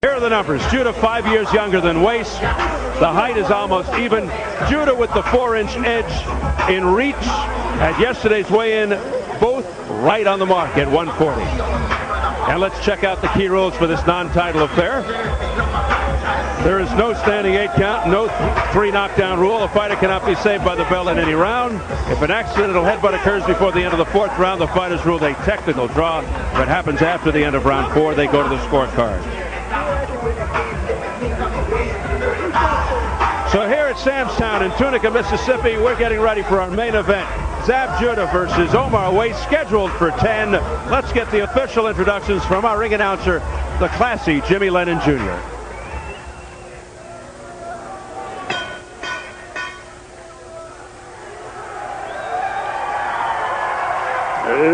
Here are the numbers. Judah 5 years younger than Weis. The height is almost even. Judah with the 4-inch edge in reach. At yesterday's weigh-in, both right on the mark at 140. And let's check out the key rules for this non-title affair. There is no standing 8 count, no 3 knockdown rule. A fighter cannot be saved by the bell in any round. If an accidental headbutt occurs before the end of the 4th round, the fighters ruled a technical draw. If it happens after the end of round 4, they go to the scorecard. So here at Sam's Town in Tunica, Mississippi, we're getting ready for our main event. Zab Judah versus Omar Weis, scheduled for 10. Let's get the official introductions from our ring announcer, the classy Jimmy Lennon Jr.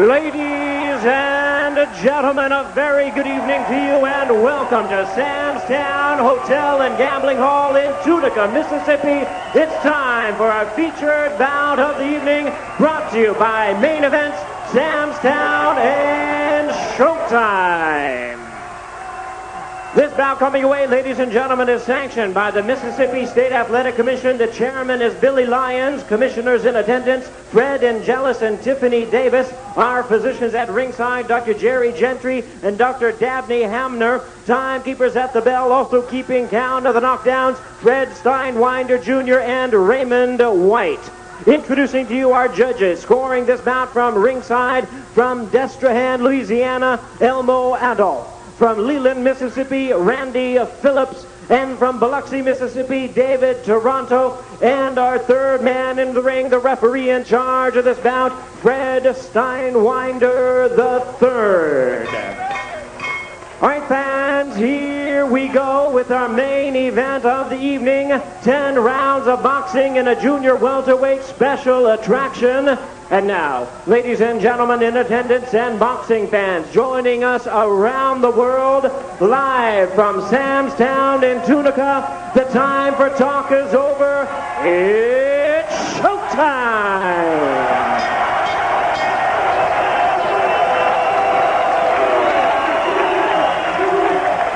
Ladies and gentlemen, a very good evening to you and welcome to Sam's Town Hotel and Gambling Hall in Tunica, Mississippi. It's time for our featured bout of the evening, brought to you by Main Events, Sam's Town, and Showtime. This bout coming away, ladies and gentlemen, is sanctioned by the Mississippi State Athletic Commission. The chairman is Billy Lyons. Commissioners in attendance, Fred Angelis and Tiffany Davis. Our physicians at ringside, Dr. Jerry Gentry and Dr. Dabney Hamner. Timekeepers at the bell, also keeping count of the knockdowns, Fred Steinwinder Jr. and Raymond White. Introducing to you our judges, scoring this bout from ringside, from Destrehan, Louisiana, Elmo Adolph. From Leland, Mississippi, Randy Phillips. And from Biloxi, Mississippi, David Toronto. And our third man in the ring, the referee in charge of this bout, Fred Steinwinder III. All right, fans, here we go with our main event of the evening. 10 rounds of boxing in a junior welterweight special attraction. And now, ladies and gentlemen in attendance and boxing fans joining us around the world, live from Sam's Town in Tunica, the time for talk is over. It's showtime!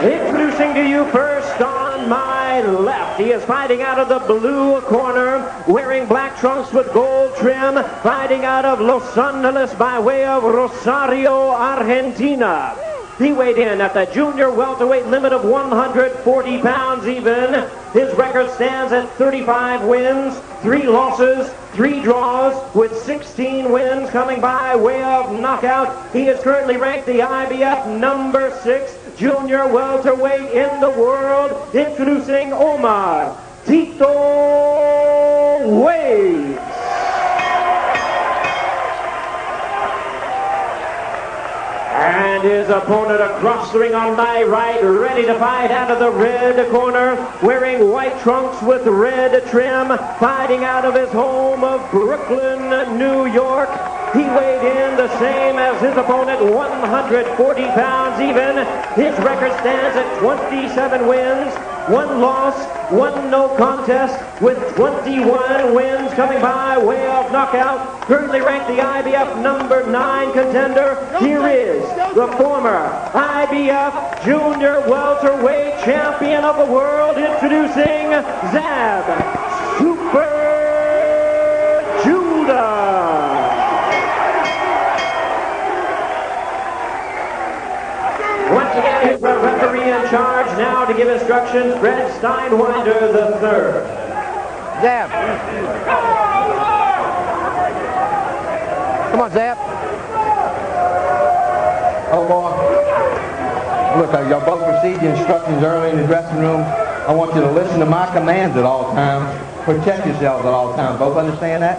Introducing to you first on my left, he is fighting out of the blue corner, wearing black trunks with gold trim, fighting out of Los Angeles by way of Rosario, Argentina. He weighed in at the junior welterweight limit of 140 pounds even. His record stands at 35 wins, 3 losses, 3 draws, with 16 wins coming by way of knockout. He is currently ranked the IBF number 6 junior welterweight in the world. Introducing Omar Tito Weis. And his opponent across the ring on my right, ready to fight out of the red corner, wearing white trunks with red trim, fighting out of his home of Brooklyn, New York. He weighed in the same as his opponent, 140 pounds even. His record stands at 27 wins, 1 loss, 1 no contest, with 21 wins coming by way of knockout. Currently ranked the IBF number 9 contender. Here is the former IBF junior welterweight champion of the world, introducing Zab Super Judah. Once again, here's the referee in charge now to give instructions, Fred Steinwinder III. Zab. Come on, Zab. Omar, look, y'all both received the instructions early in the dressing room. I want you to listen to my commands at all times. Protect yourselves at all times. Both understand that?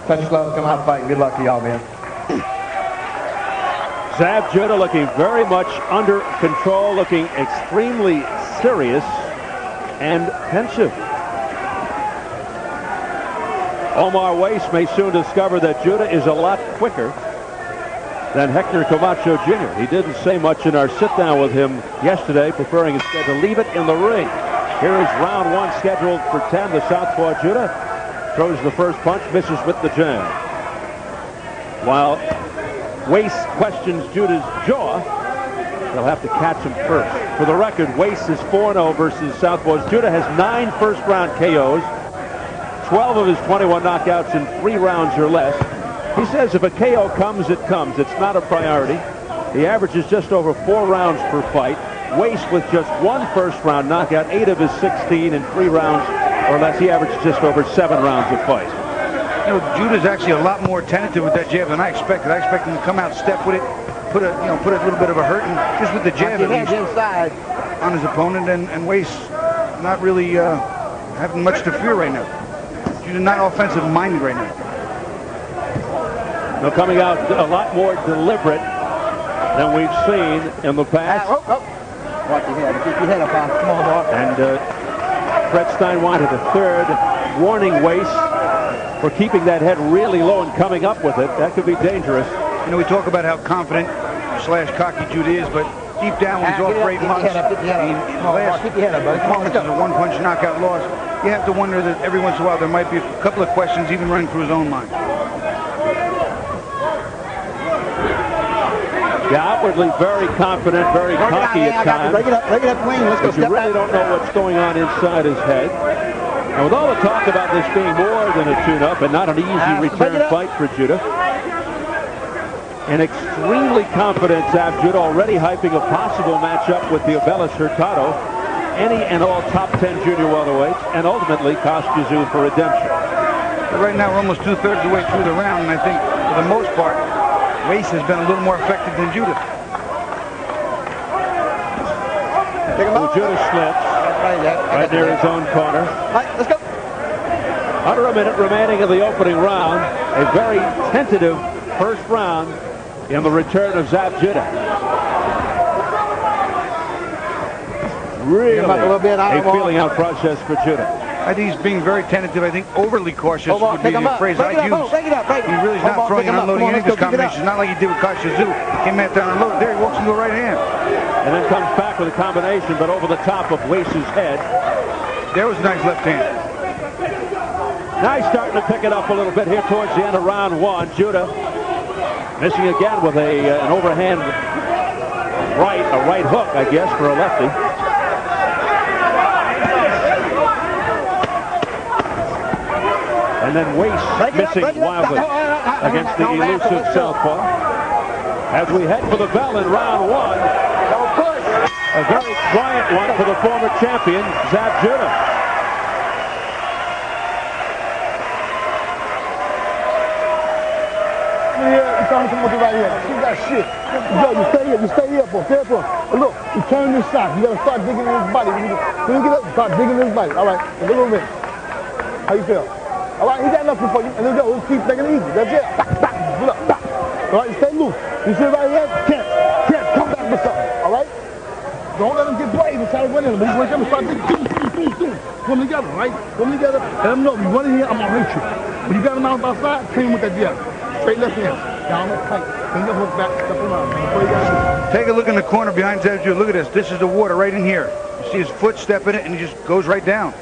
Touch gloves, come out fighting. Good luck to y'all, man. Zab Judah looking very much under control, looking extremely serious and pensive. Omar Weis may soon discover that Judah is a lot quicker than Hector Camacho Jr. He didn't say much in our sit-down with him yesterday, preferring instead to leave it in the ring. Here is round 1 scheduled for 10. The southpaw Judah throws the first punch, misses with the jab. While Weis questions Judah's jaw, They'll have to catch him first. For the record, Weis is 4-0 versus Southpaws. Judah has 9 first-round KOs, 12 of his 21 knockouts in 3 rounds or less. He says if a KO comes, it comes. It's not a priority. He averages just over 4 rounds per fight. Weis with just 1 first-round knockout, 8 of his 16 in 3 rounds or less. He averages just over 7 rounds a fight. You know, Judah's actually a lot more tentative with that jab than I expected. I expected him to come out, step with it, put a little bit of a hurting just with the jab at least inside on his opponent, and Weis not really having much to fear right now. Judah not offensive minded right now. Now coming out a lot more deliberate than we've seen in the past. Watch your head. Keep your head up on. Come on, boy. And Fred Stein wanted a third, warning Weis for keeping that head really low and coming up with it. That could be dangerous. You know, we talk about how confident / cocky Judah is, but deep down when he's off great months, keep your head up, buddy. Come on, let's go. A one-punch knockout loss, you have to wonder that every once in a while there might be a couple of questions even running through his own mind. Yeah, outwardly very confident, very cocky at times. Break it up, Wayne. Let's go. But you really don't know what's going on inside his head. And with all the talk about this being more than a tune-up and not an easy return fight for Judah, an extremely confident Zab Judah already hyping a possible matchup with the Abelis Hurtado, any and all top 10 junior welterweights, and ultimately Kostya Tszyu for redemption. But right now we're almost 2/3 of the way through the round, and I think for the most part, Weis has been a little more effective than Judah. Well, Judah slips right near his own corner. All right, let's go. Under a minute remaining in the opening round. A very tentative first round in the return of Zab Judah. Really a feeling out process for Judah. I think he's being very tentative. I think overly cautious would be the phrase I'd use. He really is not throwing and unloading any of his combinations. Not like he did with Kostya Tszyu. Came out there and unloaded. There he walks into the right hand. And then comes back with a combination, but over the top of Weis's head. There was a nice left hand. Now he's starting to pick it up a little bit here towards the end of round 1. Judah missing again with an overhand a right hook, I guess, for a lefty. And then Weis missing wildly against the elusive southpaw. As we head for the bell in round 1, a very quiet one for the former champion, Zab Judah. Come right here. See that shit. Yo, you stay here, boy. Careful. Look, you turn this side. You gotta start digging in his body. When you get up, start digging in his body. All right, a little bit. How you feel? All right, he got nothing for you. And then go, let's keep taking it easy. That's it. Back, look, back. All right, stay loose. You see right here? Can't come back with something. All right? Don't let him get brave and try to win him. He's going to start digging. Come together, right? Come together. Let him know, you run in here, I'm gonna hurt you. When you got him out outside, train with that jab. Straight left hand. Down and tight. Finger hook back, step around. Take a look in the corner behind Zab Judah. Look at this. This is the water right in here. You see his foot step in it, and he just goes right down.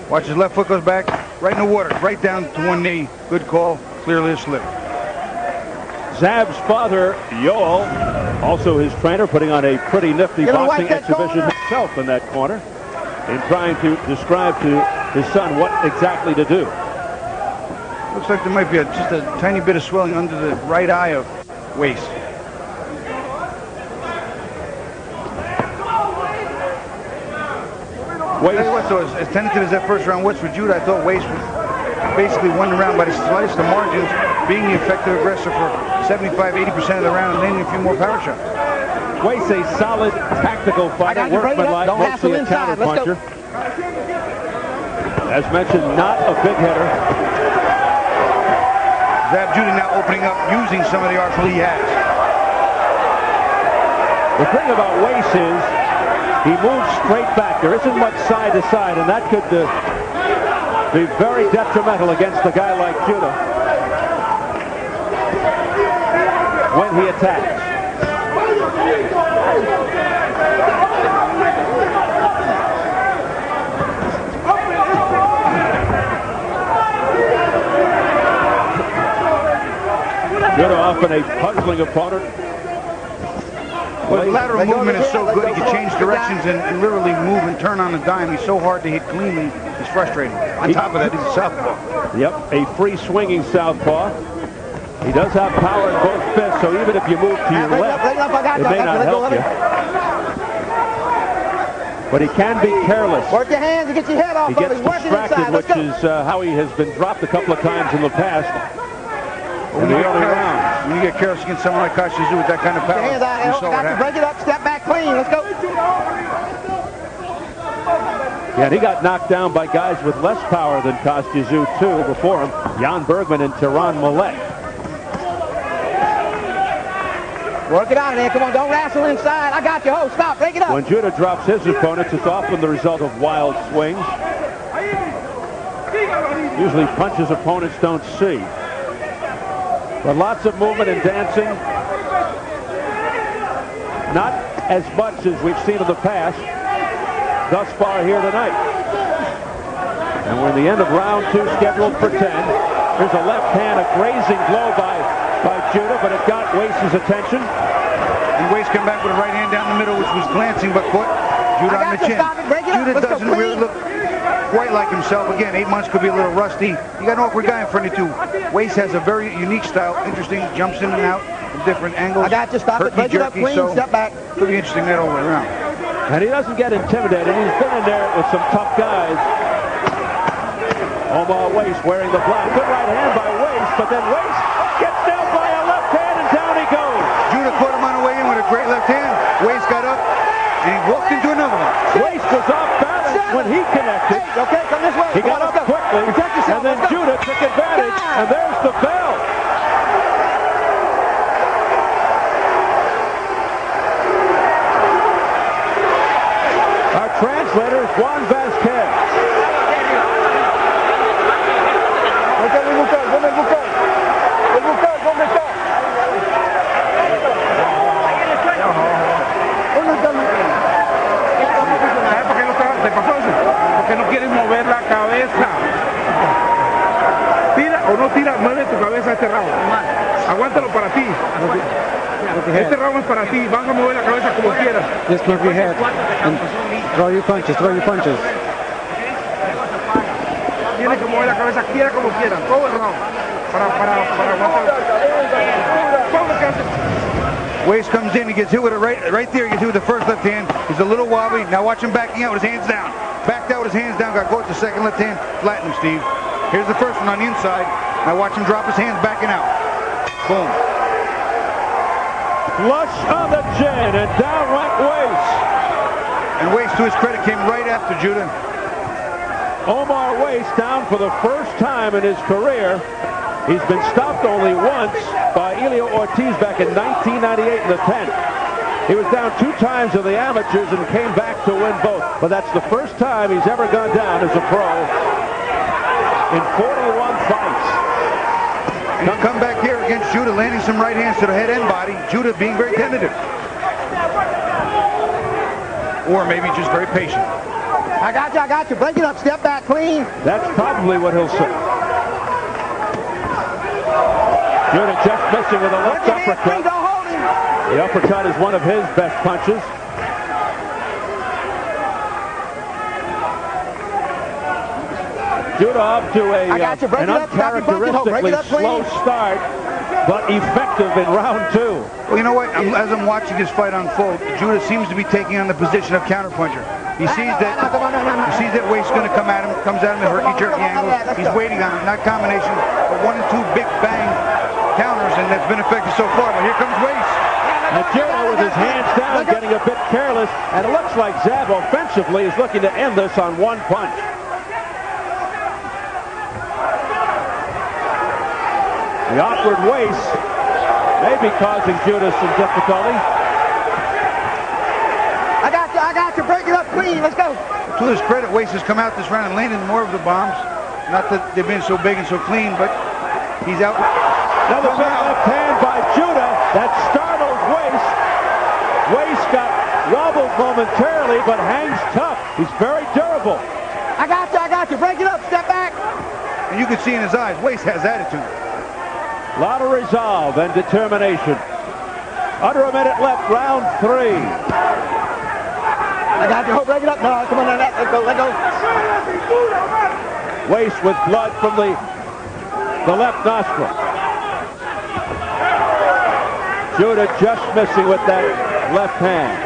Watch his left foot goes back, right in the water, right down to one knee. Good call. Clearly a slip. Zab's father, Yoel, also his trainer, putting on a pretty nifty boxing exhibition himself in that corner, in trying to describe to his son what exactly to do. Looks like there might be just a tiny bit of swelling under the right eye of Weis. So as tentative as that first round was for Judah, I thought Weis was basically won the round by the slightest of margins, being the effective aggressor for 75–80% of the round, and then a few more power shots. Weis a solid tactical fighter, workmanlike, mostly a counter puncher. As mentioned, not a big hitter. Zab Judah now opening up, using some of the arsenal he has. The thing about Weis is he moves straight back. There isn't much side to side, and that could be very detrimental against a guy like Judah when he attacks. Judah often a puzzling opponent. Well, the lateral movement is so good. He can change directions and literally move and turn on a dime. He's so hard to hit cleanly. It's frustrating. On top of that, he's a southpaw. Yep, a free swinging southpaw. He does have power in both fists, so even if you move to your left, it may not help you. But he can be careless. Work your hands and get your head off. He gets distracted, which is how he has been dropped a couple of times in the past. In the early rounds. When you get careless against someone like Kostya Tszyu with that kind of power, hands out, you saw what happened. Break it up, step back clean. Let's go. Yeah, and he got knocked down by guys with less power than Kostya Tszyu, too, before him. Jan Bergman and Tyron Millette. Work it out, man. Come on, don't wrestle inside. I got you. Oh, stop. Break it up. When Judah drops his opponents, it's often the result of wild swings. Usually punches opponents don't see. But lots of movement and dancing. Not as much as we've seen in the past thus far here tonight. And we're in the end of round 2, scheduled for 10. Here's a left hand, a grazing blow by Judah, but it got Weis' attention. And Weis came back with a right hand down the middle, which was glancing, but caught Judah on the chin. Judah doesn't really look quite like himself. Again, 8 months could be a little rusty. You got an awkward guy in front of you, too. Weis has a very unique style, interesting, jumps in and out from different angles. I got you. Stop it. Break it up clean. So step back. Could be interesting that all the way around. And he doesn't get intimidated. He's been in there with some tough guys. Omar Weis wearing the black. Good right hand by Weis, but then Weis gets down by a left hand and down he goes. Judah caught him on the way in with a great left hand. Weis got up and he walked into another one. Weis was off balance when he connected. Hey, okay, come this way. He got up quickly, and then Judah took advantage, and there's the bell. Our translator is Juan Vasquez. Porque no quieres mover la cabeza. Tira o no tira, mueve tu cabeza este round. Aguántalo para ti. Este round es para ti. Vas a mover la cabeza como quieras. Just move your head and throw your punches, throw your punches. Tienes que mover la cabeza, quiera como quiera, todo el round. Para aguantar. Weis comes in, he gets hit with it right there. He gets hit with the first left hand. He's a little wobbly. Now watch him backing out with his hands down. Backed out with his hands down, got caught with the second left hand. Flattened him, Steve. Here's the first one on the inside. Now watch him drop his hands backing out. Boom. Flush on the chin and downright Weis. And Weis, to his credit, came right after Judah. Omar Weis down for the first time in his career. He's been stopped only once by Elio Ortiz back in 1998 in the 10th. He was down 2 times in the amateurs and came back to win both. But that's the first time he's ever gone down as a pro in 41 fights. And he'll come back here against Judah, landing some right hands to the head and body. Judah being very tentative. Or maybe just very patient. I got you. Break it up, step back clean. That's probably what he'll say. Judah just missing with a left uppercut. The uppercut is one of his best punches. Judah up to an uncharacteristically slow start, but effective in round 2. Well, you know what? As I'm watching this fight unfold, Judah seems to be taking on the position of counterpuncher. He sees that Weis is going to come at him, comes at him at herky-jerky angles. He's waiting on him, not combination, but 1 and 2 big bang counters, and that's been effective so far. But here comes Weis. And Judah with his hands down, getting a bit careless, and it looks like Zab offensively is looking to end this on 1 punch. The awkward Weis may be causing Judah some difficulty. I got you. Break it up clean. Let's go. To his credit, Weis has come out this round and landed more of the bombs. Not that they've been so big and so clean, but he's out. Another big left hand by Judah that startled Weis. Weis got wobbled momentarily, but hangs tough. He's very durable. I got you. Break it up. Step back. And you can see in his eyes, Weis has attitude. A lot of resolve and determination. Under a minute left, round 3. I got you. Break it up. No, come on, let go, let go. Weis with blood from the left nostril. Judah just missing with that left hand.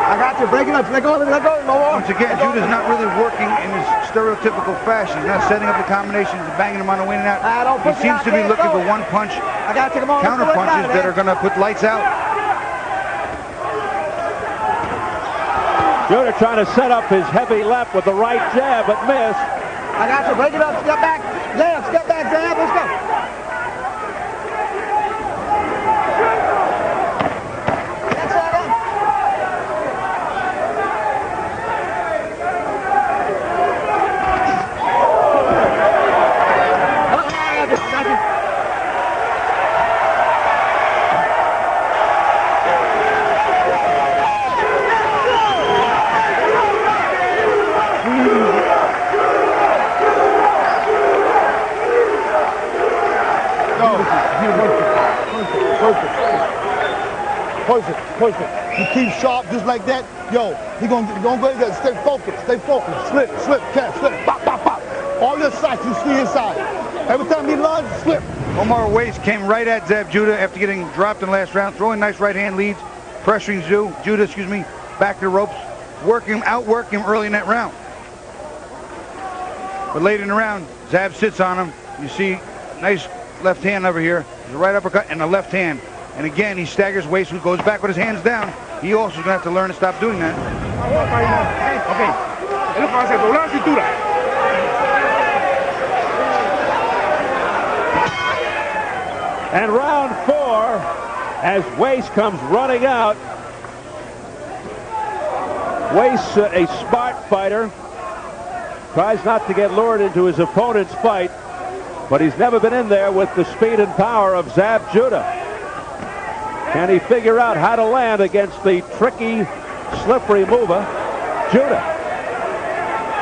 I got you. Break it up. Let go, no more. Once again, Judah's not really working in his stereotypical fashion. He's not setting up the combinations and banging them on the win and out. He seems to be looking for one punch, counter punches that are going to put lights out. Judah trying to set up his heavy left with the right jab, but missed. I got you. Break it up. Step back. Jab. Step back. Jab. Let's go. Perfect. You keep sharp just like that. Yo, he gonna go ahead. Stay focused. Slip, catch, slip, pop. All your sights you see inside. Every time he lunge, slip. Omar Weis came right at Zab Judah after getting dropped in the last round, throwing nice right hand leads, pressuring Judah, back to the ropes, outwork him early in that round. But late in the round, Zab sits on him. You see, nice left hand over here. There's a right uppercut and a left hand. And again, he staggers Weis, who goes back with his hands down. He also is going to have to learn to stop doing that. And round 4, as Weis comes running out. Weis, a smart fighter, tries not to get lured into his opponent's fight, but he's never been in there with the speed and power of Zab Judah. Can he figure out how to land against the tricky, slippery mover, Judah?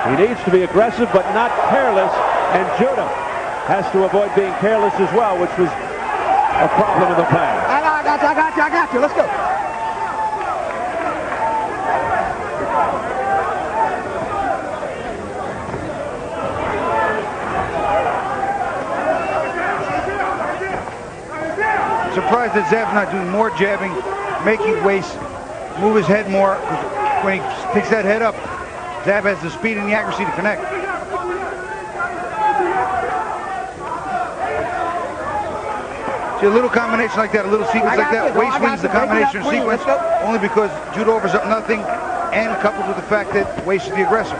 He needs to be aggressive but not careless, and Judah has to avoid being careless as well, which was a problem in the past. I got you. Let's go. Surprised that Zab's not doing more jabbing, making Weis move his head more. When he picks that head up, Zab has the speed and the accuracy to connect. See, a little combination like that, a little sequence like that, Weis wins the combination sequence only because Judah offers up nothing, and coupled with the fact that Weis is the aggressor.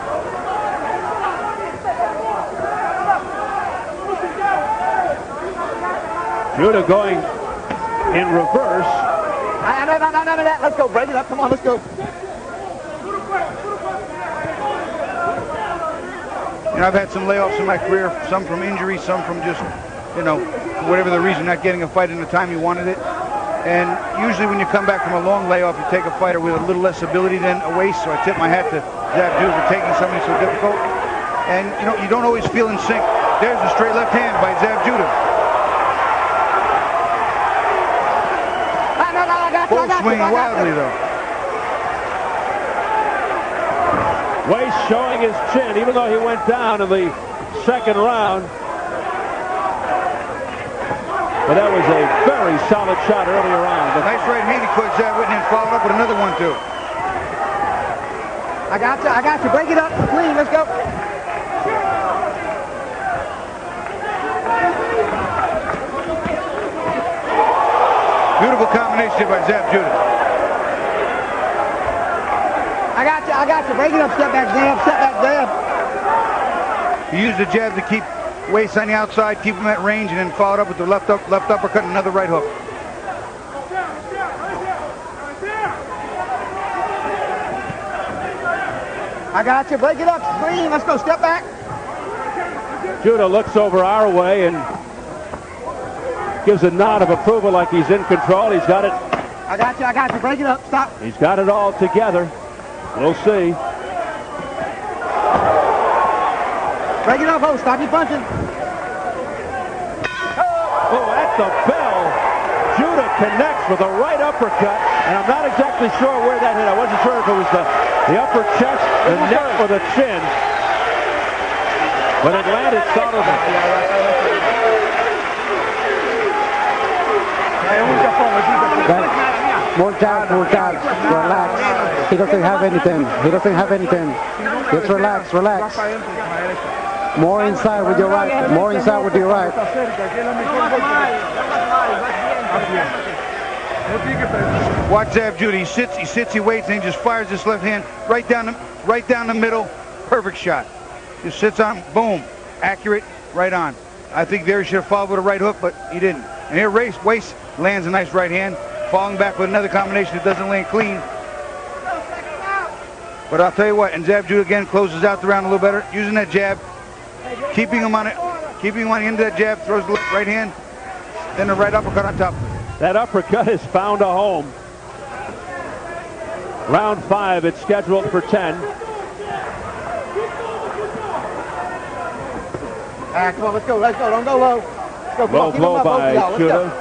Judah going in reverse. None of that. Let's go. Break it up. Come on, let's go. You know, I've had some layoffs in my career, some from injury, some from just, you know, for whatever the reason, not getting a fight in the time you wanted it. And usually when you come back from a long layoff, you take a fighter with a little less ability than a Weis. So I tip my hat to Zab Judah for taking something so difficult. And, you know, you don't always feel in sync. There's a straight left hand by Zab Judah. Both swinging wildly, though. Weis showing his chin, even though he went down in the second round. But that was a very solid shot earlier on. Nice right hand he caught Zab with, and then followed up with another one, too. I got you. Break it up. Clean. Let's go. Beautiful combination by Zab Judah. I got you. Break it up. Step back, jab. He used the jab to keep Weis on the outside, keep him at range, and then followed up with the left uppercut and another right hook. I got you. Break it up. Clean. Let's go. Step back. Judah looks over our way and gives a nod of approval like he's in control. He's got it. I got you. Break it up. Stop. He's got it all together. We'll see. Break it up, Ho. Stop your punching. Oh, at the bell. connects with a right uppercut, and I'm not exactly sure where that hit. I wasn't sure if it was the upper chest, the neck, or the chin, but it landed solidly. More jabs, relax. He doesn't have anything. Just relax. More inside with your right. Watch Zab Judah. He sits, he waits, and he just fires this left hand right down the middle. Perfect shot. Just sits on, boom, accurate, right on. I think there he should have followed with a right hook, but he didn't. And here Weis lands a nice right hand, falling back with another combination that doesn't land clean. But I'll tell you what, and Zab Judah again closes out the round a little better, using that jab, keeping him on the end of that jab, throws the right hand, then the right uppercut on top. That uppercut has found a home. Round 5, it's scheduled for 10. Come on, let's go, don't go low. Let's go, Low blow by Judah.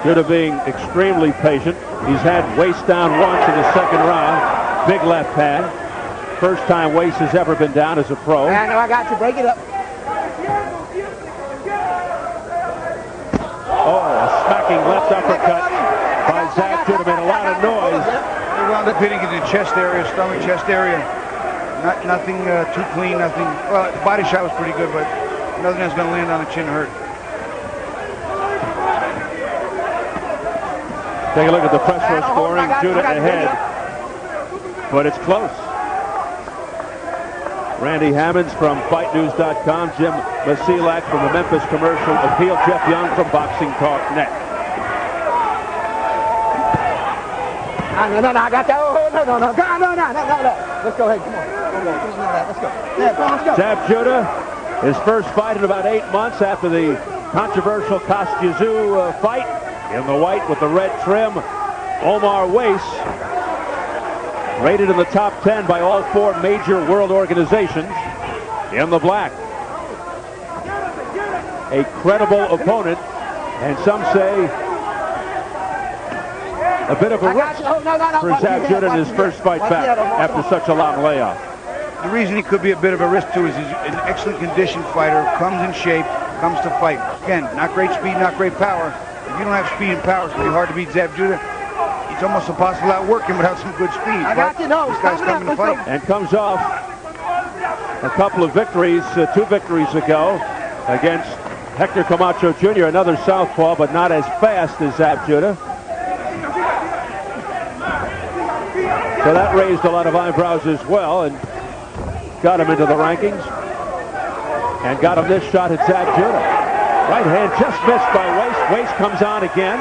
Judah being extremely patient. He's had Weis down once in the second round. Big left hand. First time Weis has ever been down as a pro. I know, I got you. Break it up. Oh, a smacking left uppercut by Zab Judah made a lot of noise. They wound up hitting it in the chest area, stomach, chest area. Nothing too clean, nothing. Well, the body shot was pretty good, but nothing that's going to land on the chin hurt. Take a look at the press row scoring. Judah ahead, but it's close. Randy Hammonds from FightNews.com, Jim Masilak from the Memphis Commercial Appeal, Jeff Young from Boxing Talk Net. No, I got that. Oh, no. Let's go ahead, come on. Let's go. Yeah, come on, let's go. Zab Judah, his first fight in about 8 months after the controversial Kostya Tszyu fight. In the white with the red trim, Omar Weis, rated in the top 10 by all 4 major world organizations. In the black, a credible opponent, and some say a bit of a risk for Zab Judah in his first fight back after such a long layoff. The reason he could be a bit of a risk too is he's an excellent conditioned fighter, comes in shape, comes to fight. Again, not great speed, not great power. If you don't have speed and power, it's going to be hard to beat Zab Judah. It's almost impossible to outwork him without some good speed. I got you, no. This guy's coming to fight. And comes off a couple of victories, 2 victories ago against Hector Camacho Jr., another southpaw, but not as fast as Zab Judah. So that raised a lot of eyebrows as well and got him into the rankings and got him this shot at Zab Judah. Right hand just missed by Weis. Weis comes on again,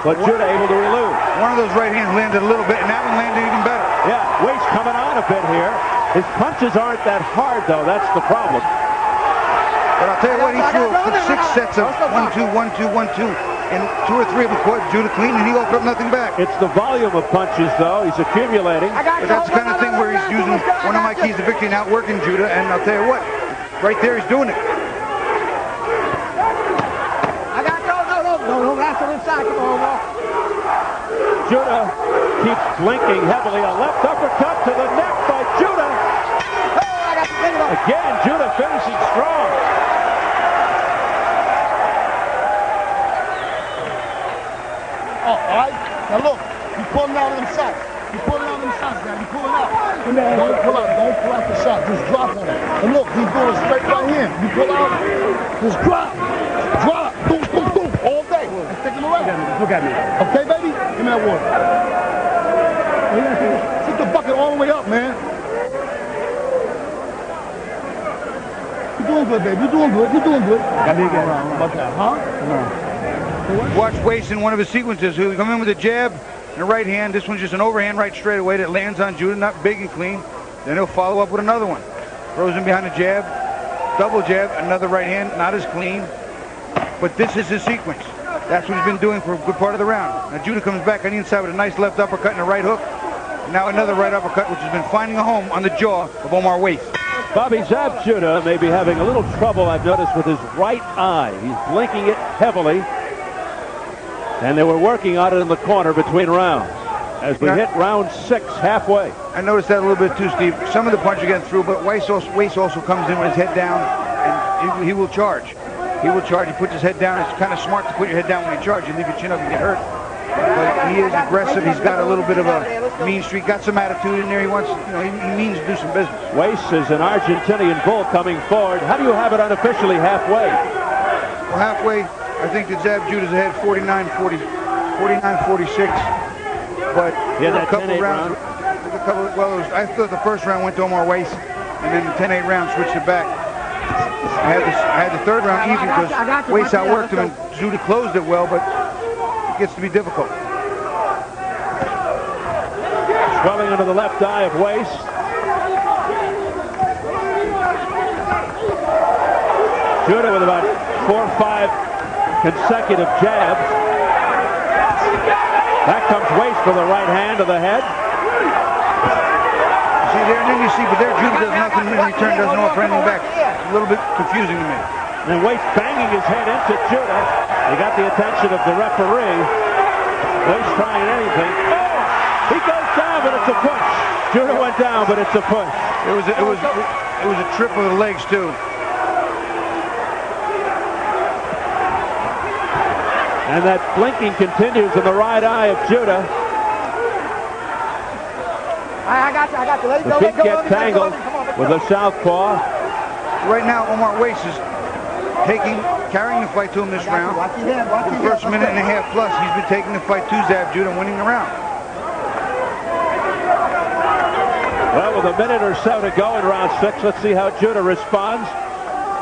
but Judah able to elude. One of those right hands landed a little bit, and that one landed even better. Yeah, Weis coming on a bit here. His punches aren't that hard, though. That's the problem. But I'll tell you what, he threw 6 sets of 1-2, 1-2, 1-2, and 2 or 3 of them caught Judah clean, and he offered up nothing back. It's the volume of punches, though. He's accumulating. But that's the kind of thing where he's using one of my keys to victory and outworking Judah, and I'll tell you what, right there he's doing it. No, wrestle inside. Come on, Omar. Judah keeps blinking heavily. A left uppercut to the neck by Judah. Again, Judah finishing strong. Oh, all right? Now look, you're pulling out of them shots. You're pulling out of them shots now. You're pulling out. Don't pull out the shot. Just drop on it. And look, he's doing it straight right here. You pull out, just drop. Boom, all day. Let's take him away. Look at me. Okay, baby? Give me that water. Take the bucket all the way up, man. You're doing good, baby. You're doing good. Watch Weis in one of his sequences. He'll come in with a jab and a right hand. This one's just an overhand right straight away that lands on Judah, not big and clean. Then he'll follow up with another one. Throws him behind the jab, double jab, another right hand, not as clean. But this is his sequence. That's what he's been doing for a good part of the round. Now Judah comes back on the inside with a nice left uppercut and a right hook. Now another right uppercut, which has been finding a home on the jaw of Omar Weis. Bobby Zab Judah may be having a little trouble, I've noticed, with his right eye. He's blinking it heavily. And they were working on it in the corner between rounds. As we hit round 6 halfway. I noticed that a little bit too, Steve. Some of the punches are getting through, but Weis also comes in with his head down, and he will charge. He will charge. He puts his head down. It's kind of smart to put your head down when you charge. You leave your chin up and get hurt. But he is aggressive. He's got a little bit of a mean streak. Got some attitude in there. He wants, he means to do some business. Weis is an Argentinian bull coming forward. How do you have it unofficially halfway? Well, halfway, I think that Zab Judah's ahead 49-46. But a couple rounds. I thought the first round went to Omar Weis, and then the 10-8 round switched it back. I had the third round easy because Weis outworked him, and Judah closed it well, but it gets to be difficult. Swelling under the left eye of Weis. Judah with about 4 or 5 consecutive jabs. Back comes Weis for the right hand to the head. See there, and then you see, but there Judah does nothing in return, doesn't offer anything back. It's a little bit confusing to me. And Weis banging his head into Judah. He got the attention of the referee. Weis trying anything. Oh! He goes down, but it's a push. Judah went down, but it's a push. It was a trip of the legs too. And that blinking continues in the right eye of Judah. I got you. Let The feet get tangled with the southpaw. Right now, Omar Weis is carrying the fight to him this round. For the first minute and a half plus, he's been taking the fight to Zab Judah and winning the round. Well, with a minute or so to go in round 6, let's see how Judah responds.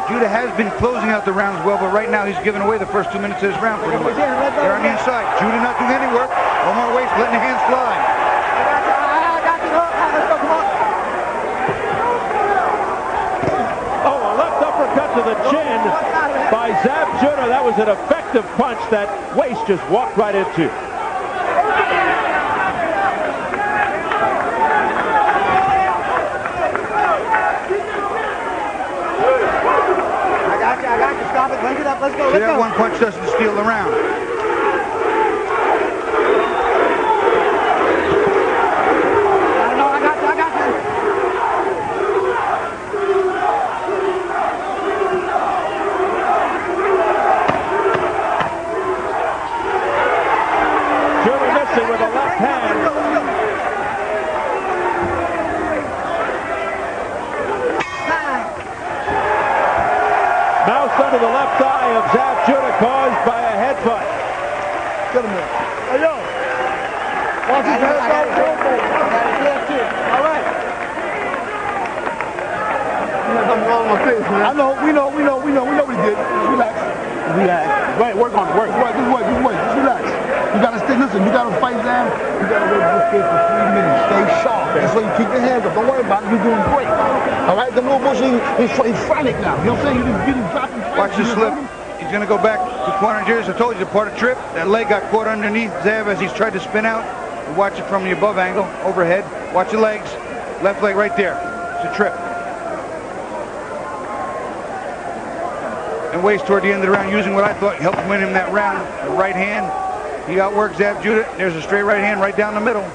Judah has been closing out the rounds well, but right now he's giving away the first 2 minutes of this round pretty much. They're on the inside. Judah not doing any work. Omar Weis letting the hands fly. I got you. Let's go, come on. Oh, a left uppercut to the chin by Zab Judah. That was an effective punch that Weis just walked right into. I got you. Stop it. Bring it up. Let's go. See, that one punch doesn't steal the round. I got you. Judah missing with a left hand. Mouse under the left eye of Zab Judah caused by a headbutt. Get him there. Hey, yo. Watch his head. All right. Something wrong with my face, man. I know. We know what he did. Relax. Right, work on it. Work. Just relax. You gotta stay, listen, you gotta fight them. You gotta wait this kid for 3 minutes. Stay sharp. That's why you keep your hands up. Don't worry about it. You're doing great. All right, the little bullshit, he's frantic now. You know what I'm saying? You're getting dropped and Watch the slip. He's going to go back to corner injuries. I told you, the part of trip. That leg got caught underneath Zab as he's tried to spin out. You watch it from the above angle, overhead. Watch the legs. Left leg right there. It's a trip. And Weis toward the end of the round using what I thought helped win him that round. The right hand. He outworked Zab Judah. There's a straight right hand right down the middle.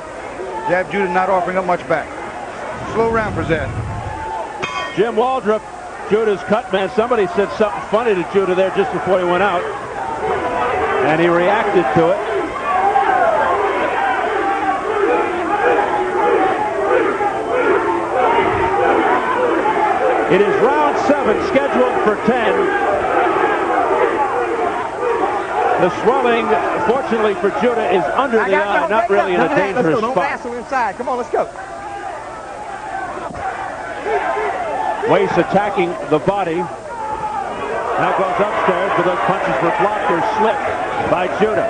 Zab Judah not offering up much back. Slow round for Zab. Jim Waldrop, Judah's cut man. Somebody said something funny to Judah there just before he went out. And he reacted to it. It is round 7, scheduled for 10. The swelling, fortunately for Judah, is under the eye, not really in a dangerous spot. Let's go. Don't inside. Come on, let's go. Weis attacking the body. Now goes upstairs, but those punches were blocked or slipped by Judah.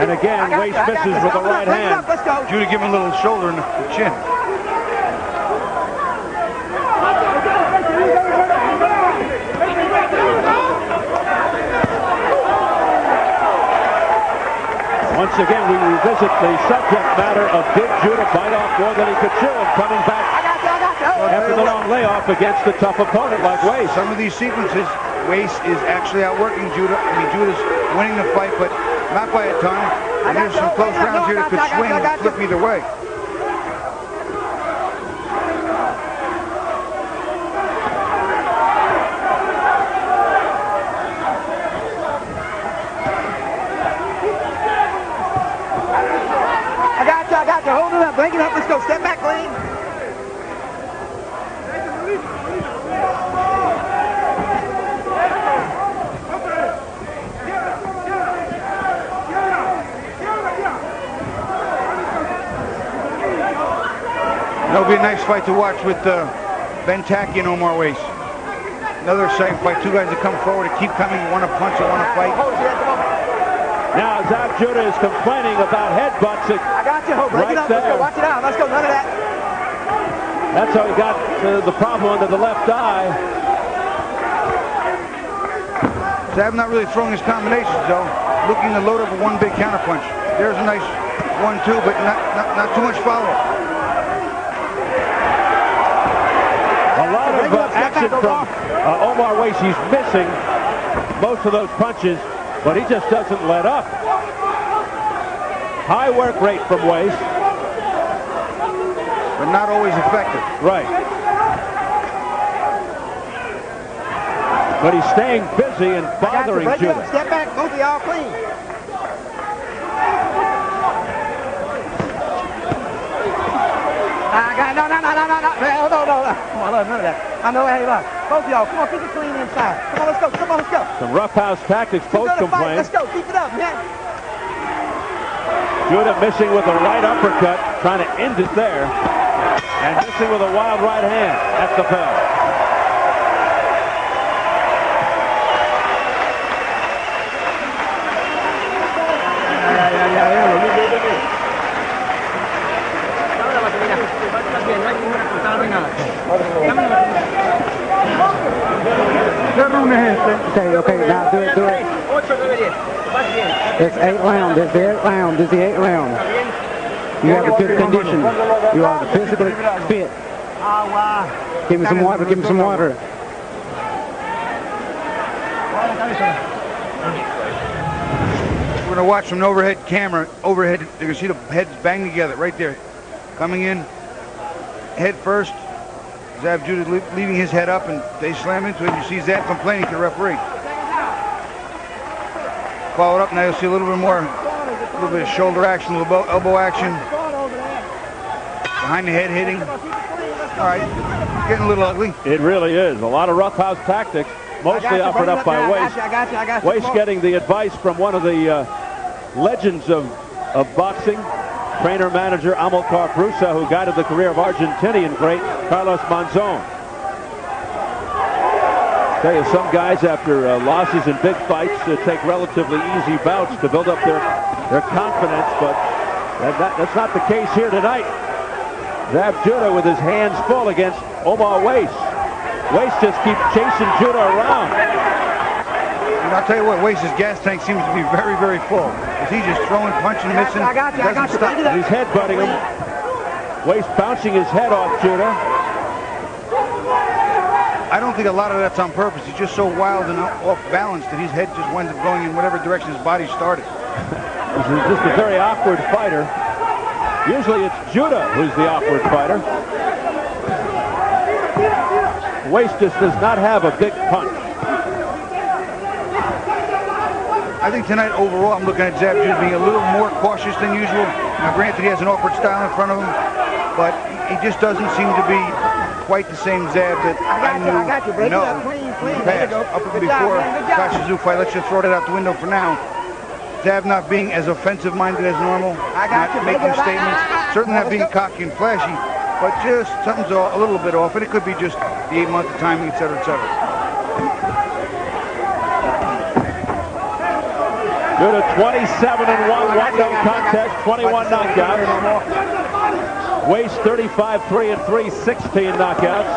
And again, Weis misses with the right hand. Judah giving a little shoulder in the chin. Once again, we revisit the subject matter of did Judah bite off more than he could chew, and coming back after the long layoff against a tough opponent like Weis. Some of these sequences, Weis is actually outworking Judah. I mean, Judah's winning the fight, but not by a ton. And there's some close rounds here that could swing and flip either way. I got you. Hold it up. Bring it up. Let's go. Step back, clean. That'll be a nice fight to watch with Ben Tacky and Omar Weis. Another exciting fight. Two guys that come forward and keep coming. Want to punch and want to fight. Now Zav Judah is complaining about headbutts. I got you. Break right it up. there. Let's go. Watch it out. Let's go. None of that. That's how he got the problem under the left eye. Zav not really throwing his combinations though. Looking to load up with one big counterpunch. There's a nice 1-2, but not too much follow-up. A lot of action from Omar Weis. He's missing most of those punches, but he just doesn't let up. High work rate from Weis, but not always effective. Right. But he's staying busy and bothering Judah. Step back, both of y'all clean. No. Come on, none of that. I know, hey, look. Both of y'all, come on, keep it clean inside. Come on, let's go. Some roughhouse tactics, both complain. Let's go, keep it up, man. Judah missing with a right uppercut, trying to end it there. And missing with a wild right hand. That's the bell. Okay, now do it. It's 8 round. This is the 8th round. This is the 8th round. You have a good condition. You are physically fit. Give me some water. Give me some water. We're going to watch from an overhead camera. Overhead, you can see the heads bang together right there. Coming in, head first. Zav Judah leaving his head up, and they slam into it. You see Zav complaining to the referee. Followed up, now you'll see a little bit of shoulder action, a little elbow action. Behind the head hitting. All right, getting a little ugly. It really is. A lot of roughhouse tactics, mostly offered up by Weis. I got you. Weis getting the advice from one of the legends of boxing, trainer-manager Amilcar Prusa, who guided the career of Argentinian great Carlos Monzon. Tell you, some guys after losses in big fights take relatively easy bouts to build up their confidence, but that's not the case here tonight. Zav Judah with his hands full against Omar Weis. Weis just keeps chasing Judah around. And I'll tell you what, Weis' gas tank seems to be very, very full. He's just throwing, punching, missing. I got you. He's headbutting him. Weis bouncing his head off Judah. I don't think a lot of that's on purpose. He's just so wild and off balance that his head just winds up going in whatever direction his body started. This is just a very awkward fighter. Usually it's Judah who's the awkward fighter. Weis just does not have a big punch. I think tonight overall I'm looking at Zav Judah being a little more cautious than usual. Now granted he has an awkward style in front of him, but he just doesn't seem to be quite the same Zav that I knew in the past. Up before Kostya Tszyu fight, let's just throw that out the window for now. Zav not being as offensive-minded as normal, not making statements, certainly not being cocky and flashy, but just something's a little bit off, and it could be just the 8-month timing, etc., etc. Judah 27-1, one-no contest, 21 knockouts. Weis 35-3 and 316 knockouts.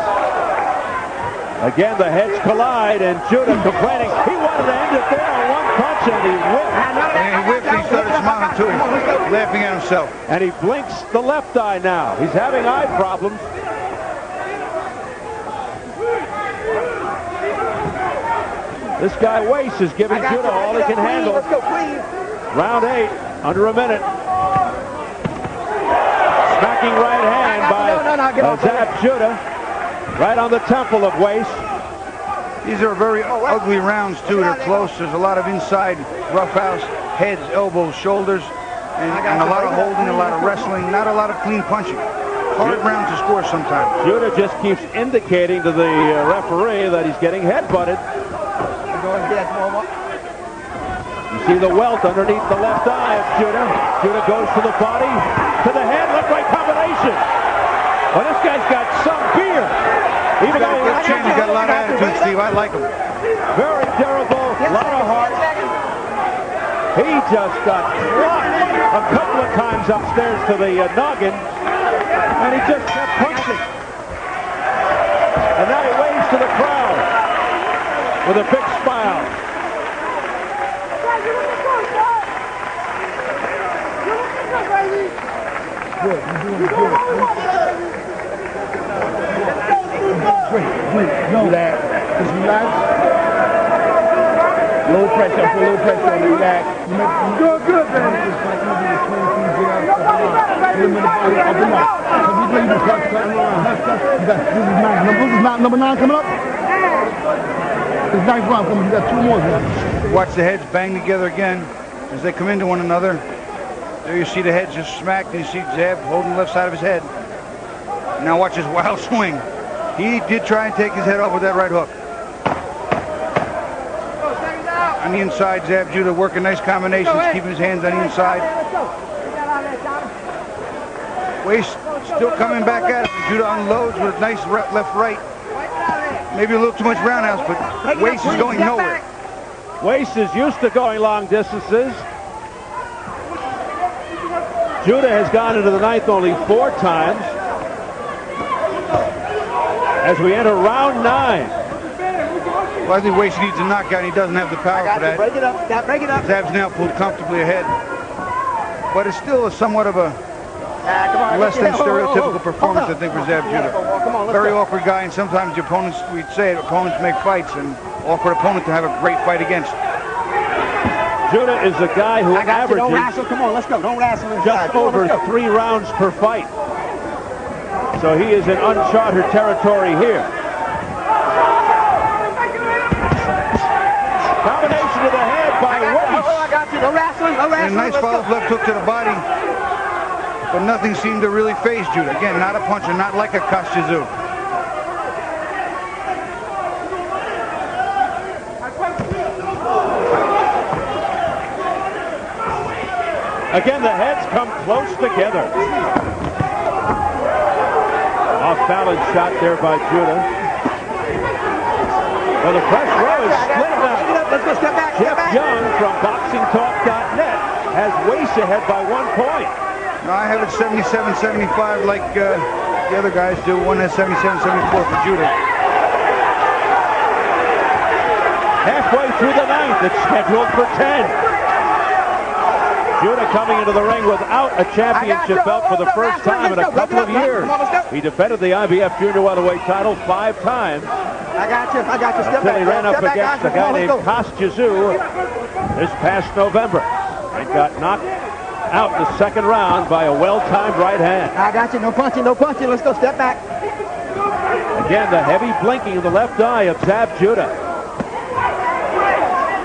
Again, the heads collide, and Judah complaining. He wanted to end it there on one punch, and he whipped. And he whipped, he started smiling to him. laughing at himself. And he blinks the left eye now. He's having eye problems. This guy Weis is giving Judah all he can handle. Let's go, please. Round 8, under a minute. Smacking right hand by Zab Judah. Right on the temple of Weis. These are very ugly rounds, too. They're close. There's a lot of inside roughhouse, heads, elbows, shoulders, and a lot of holding, a lot of wrestling, not a lot of clean punching. Hard round to score sometimes. Judah just keeps indicating to the referee that he's getting head-butted. You see the welt underneath the left eye of Judah. Judah goes to the body, to the head, left-right combination. Well, this guy's got some beer. Even though he's got a lot of attitude, Steve. I like him. Very durable, a lot of heart. He just got blocked a couple of times upstairs to the noggin, and he just kept punching. And now he waves to the crowd with a big smile. Good, you're doing good. Great. No, just relax. Low pressure, put low pressure on, relax. You're doing good, man. This is number 9 coming up. This is 9th round coming. You got 2 more, man. Watch the heads bang together again as they come into one another. There you see the heads just smacked, and you see Zab holding the left side of his head. Now watch his wild swing. He did try and take his head off with that right hook. On the inside, Zab Judah working nice combinations, keeping his hands on the inside. Weis still coming back at it. Judah unloads with a nice left-right. Maybe a little too much roundhouse, but Weis is going nowhere. Weis is used to going long distances. Judah has gone into the 9th only 4 times. As we enter round 9. Well, I think Weis needs a knockout. He doesn't have the power for that. Break it up. Break it up. Zab's now pulled comfortably ahead. But it's still somewhat of a less than stereotypical performance, I think, for Zab Judah. Very awkward guy, and sometimes the opponents, we'd say it, opponents make fights, and awkward opponent to have a great fight against. Judah is a guy who averages don't wrestle. Come on, let's go. Don't wrestle just over 3 rounds per fight. So he is in uncharted territory here. Combination to the head by Weis. I got you. No wrestling. No wrestling. And a nice follow-up left hook to the body. But nothing seemed to really phase Judah. Again, not a puncher, not like a Kostya Tszyu. Again, the heads come close together. Off-balance shot there by Judah. Well, the press row is split now. Let's go. Step back. Jeff Young from BoxingTalk.net has Weis ahead by 1 point. No, I have it 77-75 like the other guys do. One has 77-74 for Judah. Halfway through the 9th, it's scheduled for 10. Judah coming into the ring without a championship belt for the first time in a couple of years. He defended the IBF junior welterweight title 5 times. I got you. Step back. Until he ran up against a guy named Kostya Tszyu this past November and got knocked out in the 2nd round by a well-timed right hand. I got you. No punching. Let's go. Step back. Again, the heavy blinking of the left eye of Zab Judah.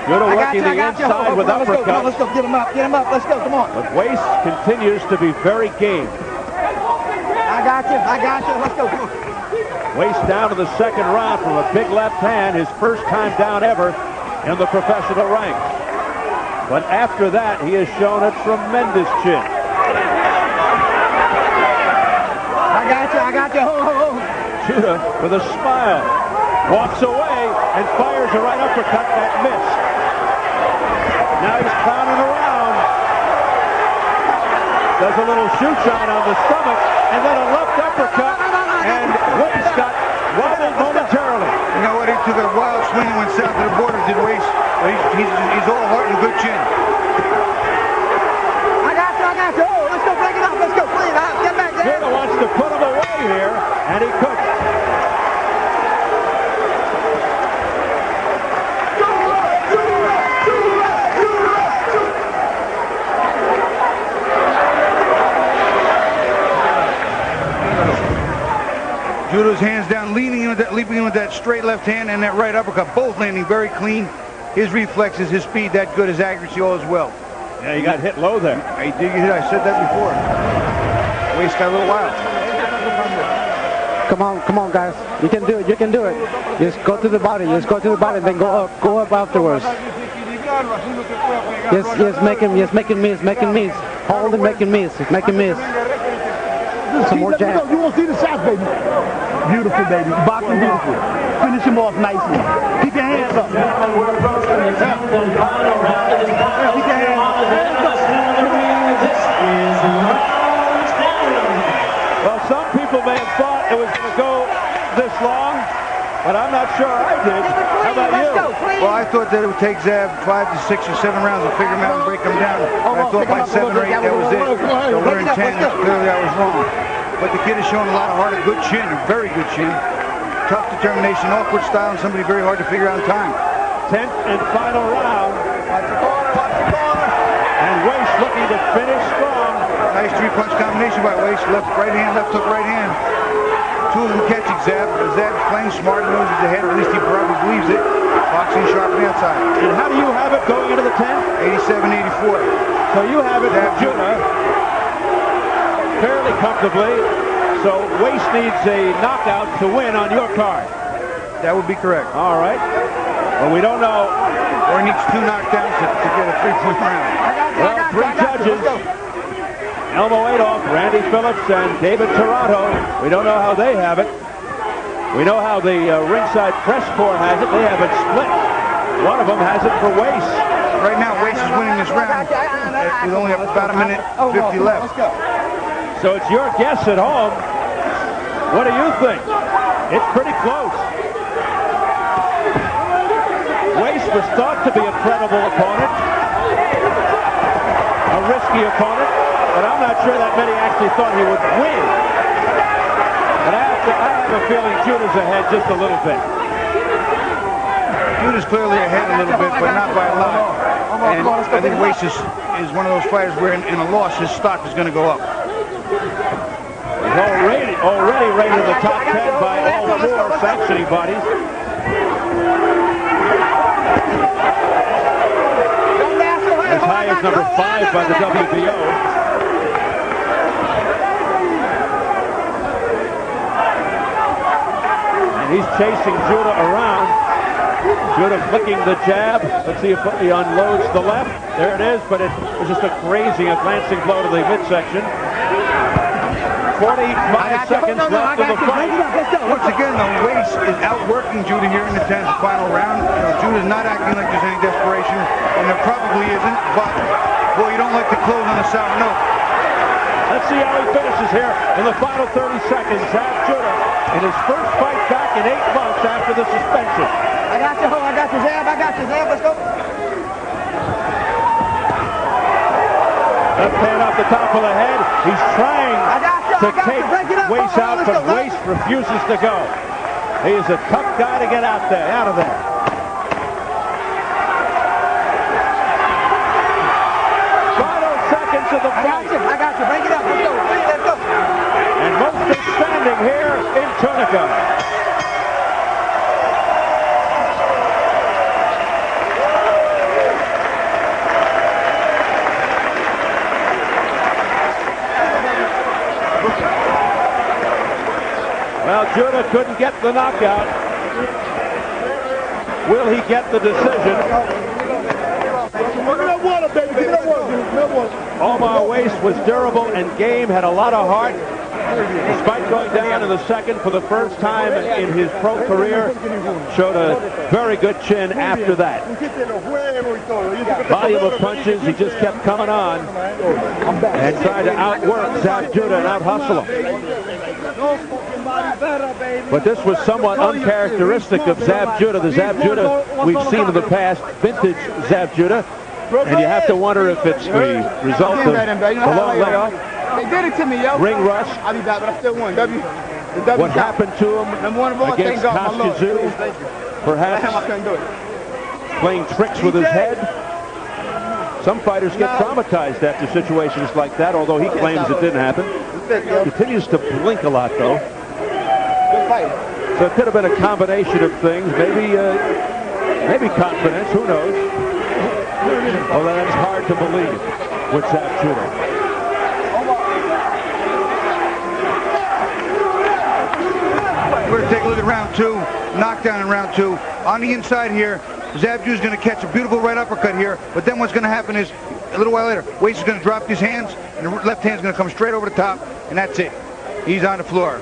Judah working the inside with uppercuts. Let's go. Get him up. Let's go. Come on. But Weis continues to be very game. I got you. Let's go. Come on. Weis down to the 2nd round from a big left hand, his first time down ever in the professional ranks. But after that, he has shown a tremendous chin. I got you. Ho. Judah, with a smile, walks away and fires a right uppercut that missed. Now he's clowning around. Does a little shoe shine on the stomach, and then a left uppercut, and Weis got wobbled momentarily. You know what? He took a wild swing and went south of the border, did Weis. But he's all heart and good chin. I got you. Judo's hands down, leaning leaping in with that straight left hand and that right uppercut, both landing very clean. His reflexes, his speed, that good, his accuracy, all as well. Yeah, he got hit low there. He did get hit. I said that before. Weiss got a little wild. Come on, guys. You can do it. You can do it. Just go to the body. Just go to the body, then go up afterwards. Yes, make him miss. Hold him, make him miss. Some more jab. You won't see the shots, baby. Beautiful, baby. Boxing beautiful. Finish him off nicely. Keep your hands up. Keep your hands up. Well, some people may have thought it was going to go this long, but I'm not sure I did. How about you? Well, I thought that it would take Zab 5 to 6 or 7 rounds to figure him out and break him down. I thought by 7 or 8 that was it. So we're in 10. Clearly I was wrong. But the kid has shown a lot of heart, a good chin, a very good chin. Tough determination, awkward style, and somebody very hard to figure out in time. 10th and final round. And Weiss looking to finish strong. Nice 3-punch combination by Weiss. Left, right hand, left hook, right hand. Two of them catching Zab. Zab's playing smart, knows he's ahead, or at least he probably believes it. Boxing sharp on the outside. And how do you have it going into the 10th? 87-84. So you have it with Judah fairly comfortably. So Weiss needs a knockout to win on your card. That would be correct. All right. But we don't know. Or he needs 2 knockdowns to get a 3-point round. Well, 3 judges. Elmo Adolph, Randy Phillips, and David Toronto. We don't know how they have it. We know how the ringside press corps has it. They have it split. One of them has it for Weiss. Right now, Weiss is winning this round with only about a minute 50 left. So it's your guess at home. What do you think? It's pretty close. Weiss was thought to be a credible opponent, a risky opponent, but I'm not sure that many actually thought he would win. But I have a feeling Judah's ahead just a little bit. Judah's clearly ahead a little bit, but not by a lot. And I think Weiss is one of those fighters where in a loss, his stock is going to go up. He's already rated in the top 10 by all 4 sanctioning bodies. As high as number 5 by the WBO. And he's chasing Judah around. Judah flicking the jab. Let's see if he unloads the left. There it is, but it was just a glancing blow to the midsection. 45 seconds left of the fight. Once again, though, Weiss is outworking Judah here in the 10th final round. Judah's not acting like there's any desperation, and there probably isn't, but, boy, you don't like to close on a sour note. Let's see how he finishes here in the final 30 seconds. Zab Judah in his first fight back in 8 months after the suspension. I got you, Zab. Let's go. Left hand off the top of the head. He's trying to take Weiss out, but Weiss refuses to go. He's a tough guy to get out of there. Final seconds of the fight. I got you. Break it up. Let's go. And most is standing here in Tunica. Well, Judah couldn't get the knockout. Will he get the decision? Omar Weiss was durable and game, had a lot of heart. Despite going down in the second for the first time in his pro career, showed a very good chin after that. Volume of punches, he just kept coming on and tried to outwork Zab Judah and out-hustle him. But this was somewhat uncharacteristic of Zab Judah. The Zab Judah we've seen in the past, vintage Zab Judah. And you have to wonder if it's the result of the long layoff. They did it to me, yo. Ring rust. I'll be back, but I still won. What happened to him against Kostya Tszyu? Perhaps I couldn't do it. Playing tricks with his head. Some fighters get traumatized after situations like that, although he claims it didn't happen. Continues to blink a lot, though. fight. So it could have been a combination of things. Maybe confidence. Who knows? Although that's hard to believe with Zab Judah. We're going to take a look at round two. Knockdown in round two. On the inside here, Zab Judah is going to catch a beautiful right uppercut here. But then what's going to happen is, a little while later, Weis is going to drop his hands, and the left hand is going to come straight over the top, and that's it. He's on the floor.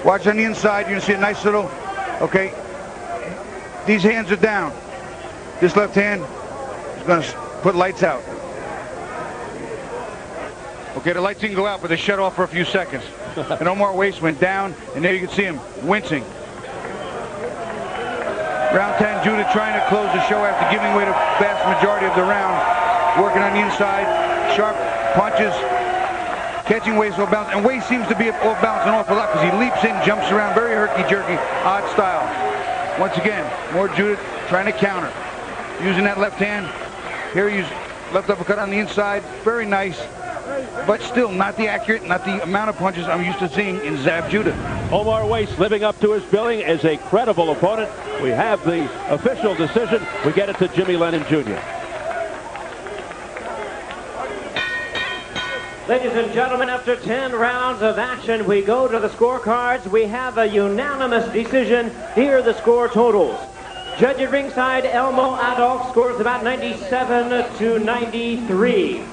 Watch on the inside. You're going to see a nice little, okay, these hands are down. This left hand is going to put lights out. Okay, the lights didn't go out, but they shut off for a few seconds. And Omar Weis went down, and there you can see him wincing. Round 10, Judah trying to close the show after giving away the vast majority of the round. Working on the inside, sharp punches, catching Weis off balance. And Weis seems to be off balance an awful lot because he leaps in, jumps around, very herky-jerky, odd style. Once again, more Judah trying to counter. Using that left hand. Here he's left uppercut on the inside. Very nice. But still not the accurate, not the amount of punches I'm used to seeing in Zab Judah. Omar Weis living up to his billing as a credible opponent. We have the official decision. We get it to Jimmy Lennon Jr. Ladies and gentlemen, after 10 rounds of action, we go to the scorecards. We have a unanimous decision. Here are the score totals. Judge at ringside, Elmo Adolf, scores about 97 to 93.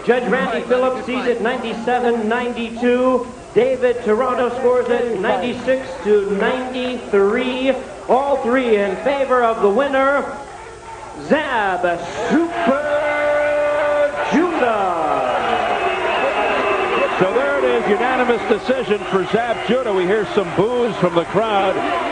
Judge Randy Phillips sees it 97-92. David Toronto scores it 96 to 93. All three in favor of the winner, Zab Super Judah. So there it is, unanimous decision for Zab Judah. We hear some boos from the crowd.